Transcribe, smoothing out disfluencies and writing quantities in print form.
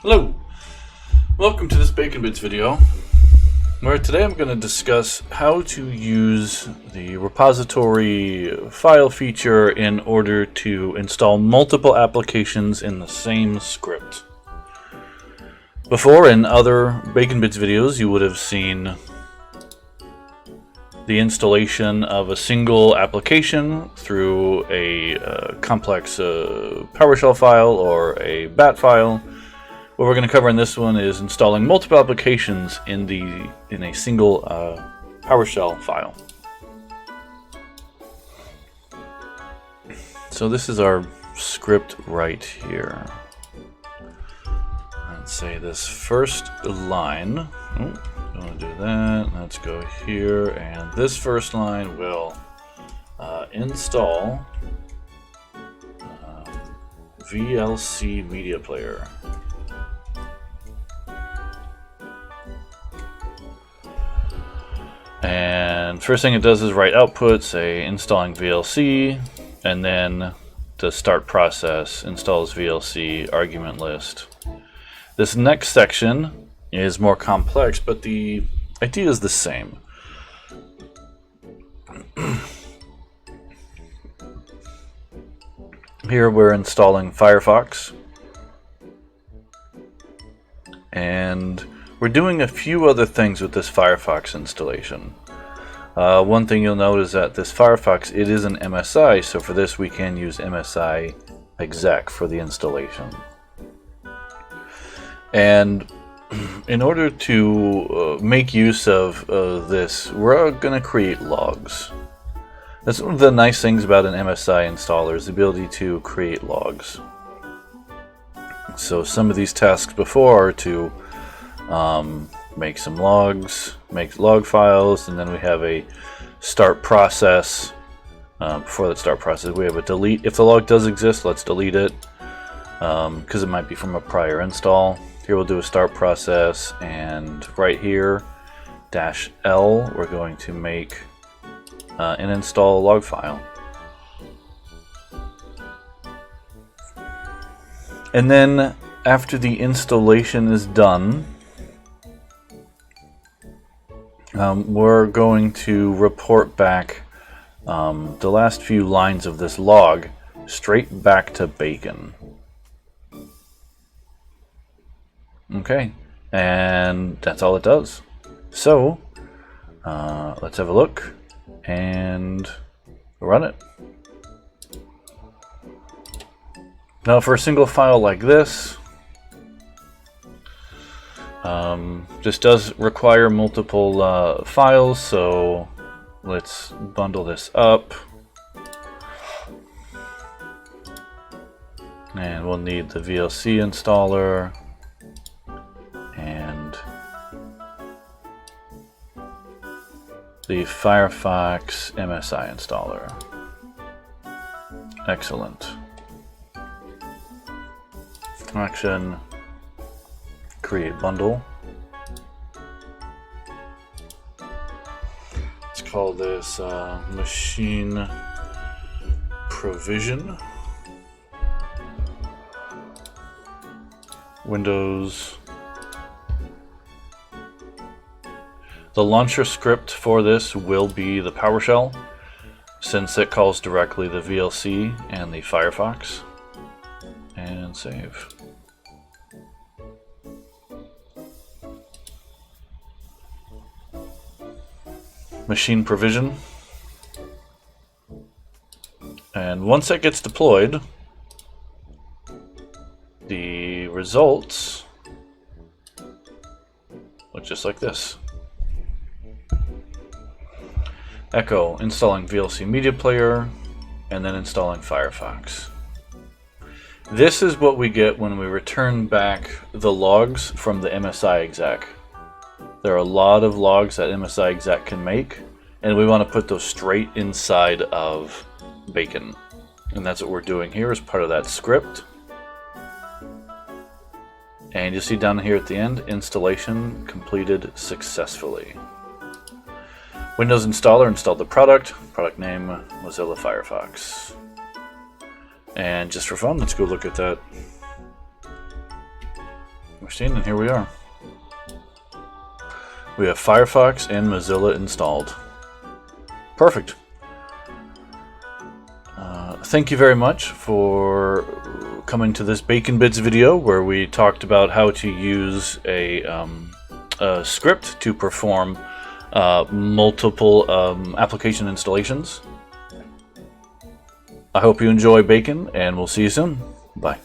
Hello, welcome to this baconbits video, where today I'm going to discuss how to use the repository file feature in order to install multiple applications in the same script. Before, in other baconbits videos, you would have seen the installation of a single application through a complex PowerShell file or a bat file. What we're going to cover in this one is installing multiple applications in a single PowerShell file. So this is our script right here. Let's say this first line. Oh, don't want to do that. Let's go here, and this first line will install VLC media player. And first thing it does is write output, say installing VLC, and then the start process installs VLC argument list. This next section is more complex, but the idea is the same. Here we're installing Firefox, and we're doing a few other things with this Firefox installation. One thing you'll note is that this Firefox, it is an MSI, so for this we can use MSI exec for the installation. And in order to make use of this, we're going to create logs. That's one of the nice things about an MSI installer, is the ability to create logs. So some of these tasks before are to make some logs, make log files, and then we have a start process. Before that start process, we have a delete. If the log does exist, let's delete it, because it might be from a prior install. Here we'll do a start process, and right here, -L, we're going to make an install log file. And then after the installation is done, we're going to report back the last few lines of this log straight back to Bacon. Okay, and that's all it does. So let's have a look and run it. Now for a single file like this, this does require multiple files, so let's bundle this up. And we'll need the VLC installer and the Firefox MSI installer. Excellent. Action, create bundle. Let's call this machine provision. Windows. The launcher script for this will be the PowerShell, since it calls directly the VLC and the Firefox. And save. Machine provision. And once that gets deployed, the results look just like this. Echo, installing VLC media player, and then installing Firefox. This is what we get when we return back the logs from the MSI exec. There are a lot of logs that MSI exec can make, and we want to put those straight inside of Bacon. And that's what we're doing here as part of that script. And you'll see down here at the end, installation completed successfully. Windows installer installed the product name Mozilla Firefox. And just for fun, let's go look at that machine, and here we are. We have Firefox and Mozilla installed. Perfect. Thank you very much for coming to this Bacon Bits video where we talked about how to use a script to perform multiple application installations. I hope you enjoy bacon, and we'll see you soon. Bye.